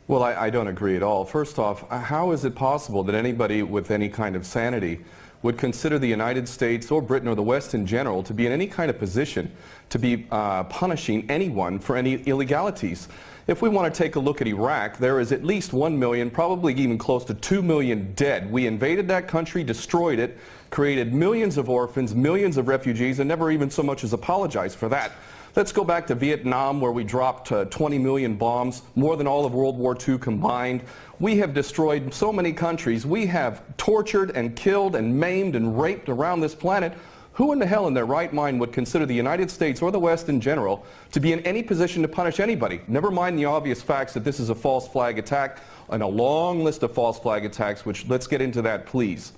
Well, I don't agree at all. First off, how is it possible that anybody with any kind of sanity would consider the United States or Britain or the West in general to be in any kind of position to be punishing anyone for any illegalities? If we want to take a look at Iraq, there is at least 1 million, probably even close to 2 million dead. We invaded that country, destroyed it, created millions of orphans, millions of refugees, and never even so much as apologized for that. Let's go back to Vietnam, where we dropped 20 million bombs, more than all of World War II combined. We have destroyed so many countries. We have tortured and killed and maimed and raped around this planet. Who in the hell in their right mind would consider the United States or the West in general to be in any position to punish anybody? Never mind the obvious facts that this is a false flag attack and a long list of false flag attacks, which let's get into that, please.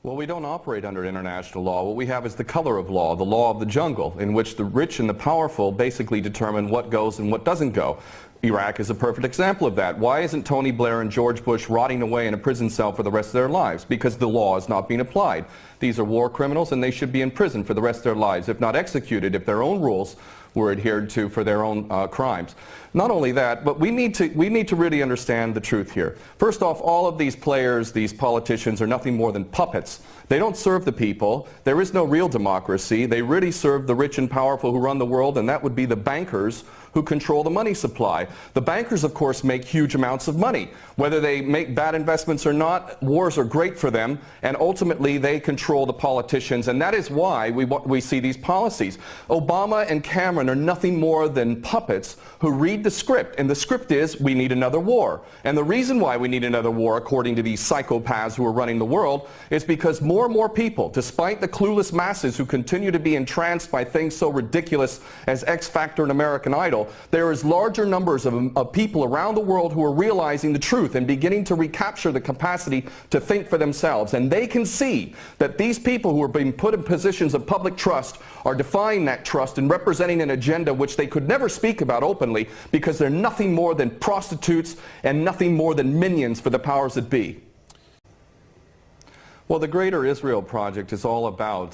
Well, we don't operate under international law. What we have is the color of law, the law of the jungle, in which the rich and the powerful basically determine what goes and what doesn't go. Iraq is a perfect example of that. Why isn't Tony Blair and George Bush rotting away in a prison cell for the rest of their lives? Because the law is not being applied. These are war criminals and they should be in prison for the rest of their lives, if not executed, if their own rules were adhered to for their own crimes. Not only that, but we need to really understand the truth here. First off, all of these players, these politicians, are nothing more than puppets. They don't serve the people. There is no real democracy. They really serve the rich and powerful who run the world, and that would be the bankers who control the money supply. The bankers, of course, make huge amounts of money. Whether they make bad investments or not, wars are great for them, and ultimately they control the politicians, and that is why we see these policies. Obama and Cameron are nothing more than puppets who read the script, and the script is we need another war. And the reason why we need another war, according to these psychopaths who are running the world, is because more and more people, despite the clueless masses who continue to be entranced by things so ridiculous as X Factor and American Idol, there is larger numbers of people around the world who are realizing the truth and beginning to recapture the capacity to think for themselves. And they can see that these people who are being put in positions of public trust are defying that trust and representing an agenda which they could never speak about openly, because they're nothing more than prostitutes and nothing more than minions for the powers that be. Well, the Greater Israel Project is all about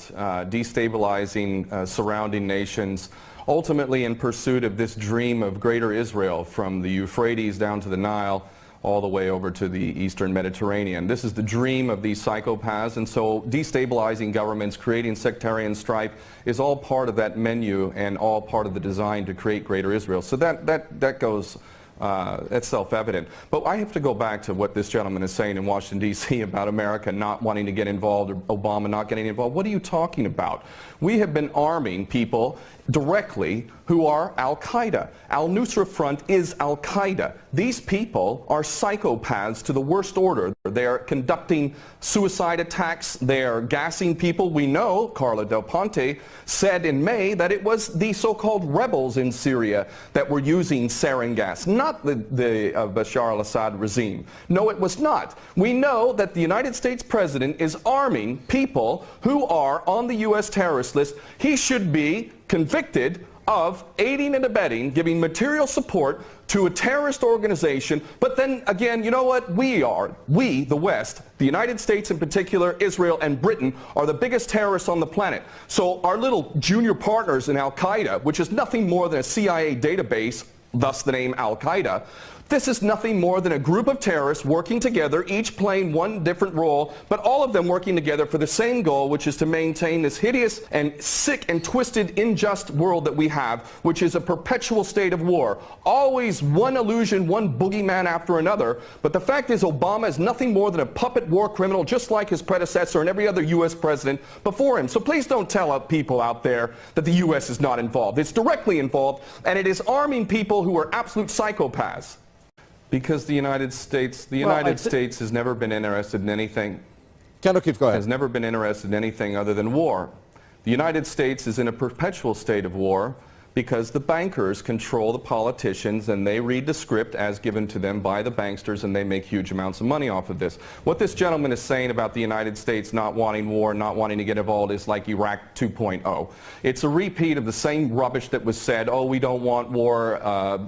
destabilizing surrounding nations, ultimately in pursuit of this dream of Greater Israel from the Euphrates down to the Nile, all the way over to the Eastern Mediterranean. This is the dream of these psychopaths, and so destabilizing governments, creating sectarian strife is all part of that menu and all part of the design to create Greater Israel. So that goes, that's self-evident. But I have to go back to what this gentleman is saying in Washington, D.C. about America not wanting to get involved, or Obama not getting involved. What are you talking about? We have been arming people directly who are Al-Qaeda. Al-Nusra Front is Al-Qaeda. These people are psychopaths to the worst order. They are conducting suicide attacks. They are gassing people. We know, Carla Del Ponte said in May, that it was the so-called rebels in Syria that were using sarin gas, not the Bashar al-Assad regime. No, it was not. We know that the United States President is arming people who are on the U.S. terrorist list. He should be convicted of aiding and abetting, giving material support to a terrorist organization. But then again, you know what? We, the West, the United States in particular, Israel and Britain, are the biggest terrorists on the planet. So our little junior partners in Al-Qaeda, which is nothing more than a CIA database, thus the name Al-Qaeda, this is nothing more than a group of terrorists working together, each playing one different role, but all of them working together for the same goal, which is to maintain this hideous and sick and twisted, unjust world that we have, which is a perpetual state of war. Always one illusion, one boogeyman after another. But the fact is, Obama is nothing more than a puppet war criminal, just like his predecessor and every other U.S. president before him. So please don't tell people out there that the U.S. is not involved. It's directly involved, and it is arming people who are absolute psychopaths. Because the United States has never been interested in anything. Go ahead. Has never been interested in anything other than war. The United States is in a perpetual state of war because the bankers control the politicians, and they read the script as given to them by the banksters, and they make huge amounts of money off of this. What this gentleman is saying about the United States not wanting war, not wanting to get involved, is like Iraq 2.0. It's a repeat of the same rubbish that was said, oh, we don't want war,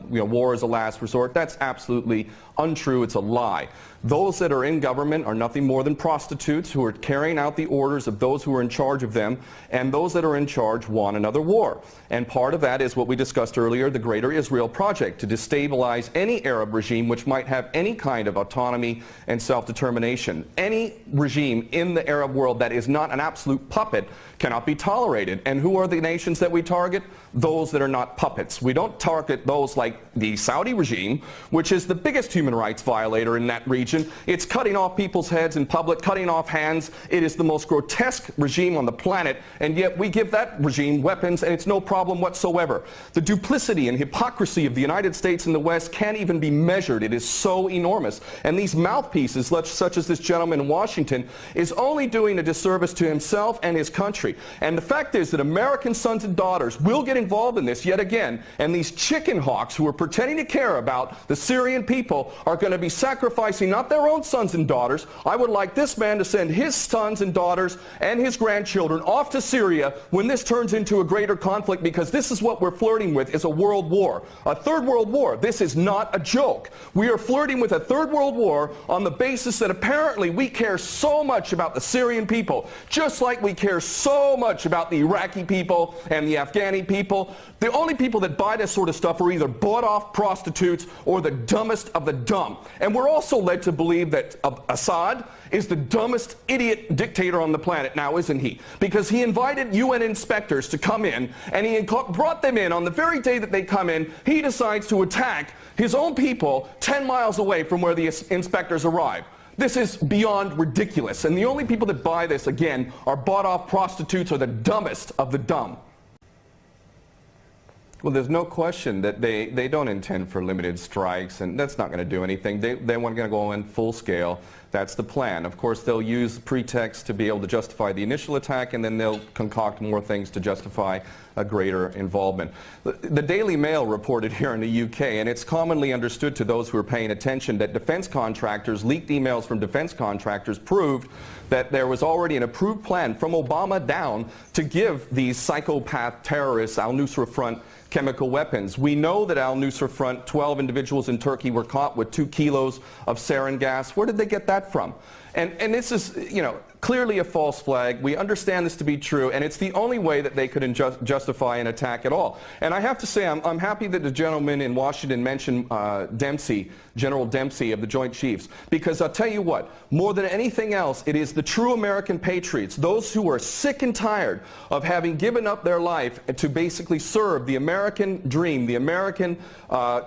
war is a last resort. That's absolutely untrue, it's a lie. Those that are in government are nothing more than prostitutes who are carrying out the orders of those who are in charge of them, and those that are in charge want another war. And part of that is what we discussed earlier, the Greater Israel Project, to destabilize any Arab regime which might have any kind of autonomy and self-determination. Any regime in the Arab world that is not an absolute puppet cannot be tolerated. And who are the nations that we target? Those that are not puppets. We don't target those like the Saudi regime, which is the biggest human rights violator in that region. It's cutting off people's heads in public, cutting off hands. It is the most grotesque regime on the planet, and yet we give that regime weapons and it's no problem whatsoever. The duplicity and hypocrisy of the United States and the West can't even be measured. It is so enormous. And these mouthpieces, such as this gentleman in Washington, is only doing a disservice to himself and his country. And the fact is that American sons and daughters will get involved in this yet again, and these chicken hawks who are pretending to care about the Syrian people are going to be sacrificing not their own sons and daughters. I would like this man to send his sons and daughters and his grandchildren off to Syria when this turns into a greater conflict, because this is what we're flirting with, is a world war, a third world war. This is not a joke. We are flirting with a third world war on the basis that apparently we care so much about the Syrian people, just like we care so much about the Iraqi people and the Afghani people. The only people that buy this sort of stuff are either bought-off prostitutes or the dumbest of the dumb. And we're also led to believe that Assad is the dumbest idiot dictator on the planet now, isn't he? Because he invited UN inspectors to come in, and he brought them in on the very day that they come in. He decides to attack his own people 10 miles away from where the inspectors arrive. This is beyond ridiculous, and the only people that buy this, again, are bought-off prostitutes or the dumbest of the dumb. Well, there's no question that they don't intend for limited strikes, and that's not going to do anything. They want to go in full scale. That's the plan. Of course, they'll use pretext to be able to justify the initial attack, and then they'll concoct more things to justify a greater involvement. The Daily Mail reported here in the UK, and it's commonly understood to those who are paying attention, that defense contractors, leaked emails from defense contractors proved that there was already an approved plan from Obama down to give these psychopath terrorists, al-Nusra Front, chemical weapons. We know that al-Nusra Front, 12 individuals in Turkey were caught with 2 kilos of sarin gas. Where did they get that from? And this is, you know, clearly a false flag. We understand this to be true, and it's the only way that they could justify an attack at all. And I have to say, I'm happy that the gentleman in Washington mentioned Dempsey, General Dempsey of the Joint Chiefs, because I'll tell you what, more than anything else, it is the true American patriots, those who are sick and tired of having given up their life to basically serve the American dream, the American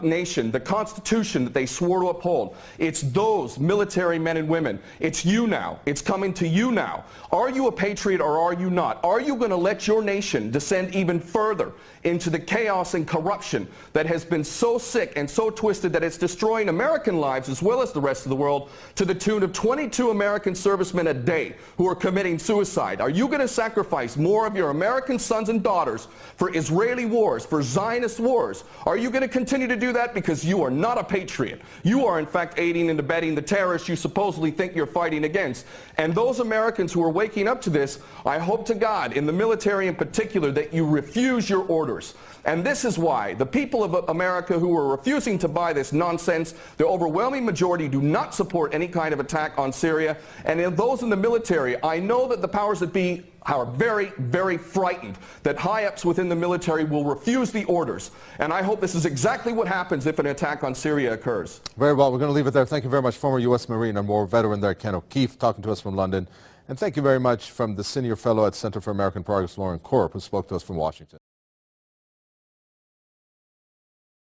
nation, the Constitution that they swore to uphold. It's those military men and women. It's you now. It's coming to you now. Are you a patriot or are you not? Are you going to let your nation descend even further into the chaos and corruption that has been so sick and so twisted that it's destroying American lives as well as the rest of the world, to the tune of 22 American servicemen a day who are committing suicide? Are you going to sacrifice more of your American sons and daughters for Israeli wars, for Zionist wars? Are you going to continue to do that because you are not a patriot? You are in fact aiding and abetting the terrorists you supposedly think you're fighting against. And those Americans who are waking up to this, I hope to God, in the military in particular, that you refuse your orders. And this is why the people of America who are refusing to buy this nonsense, the overwhelming majority do not support any kind of attack on Syria. And in those in the military, I know that the powers that be are very, very frightened that high-ups within the military will refuse the orders. And I hope this is exactly what happens if an attack on Syria occurs. Very well. We're going to leave it there. Thank you very much, former U.S. Marine and war veteran there, Ken O'Keefe, talking to us from London. And thank you very much from the Senior Fellow at Center for American Progress, Lauren Korb, who spoke to us from Washington.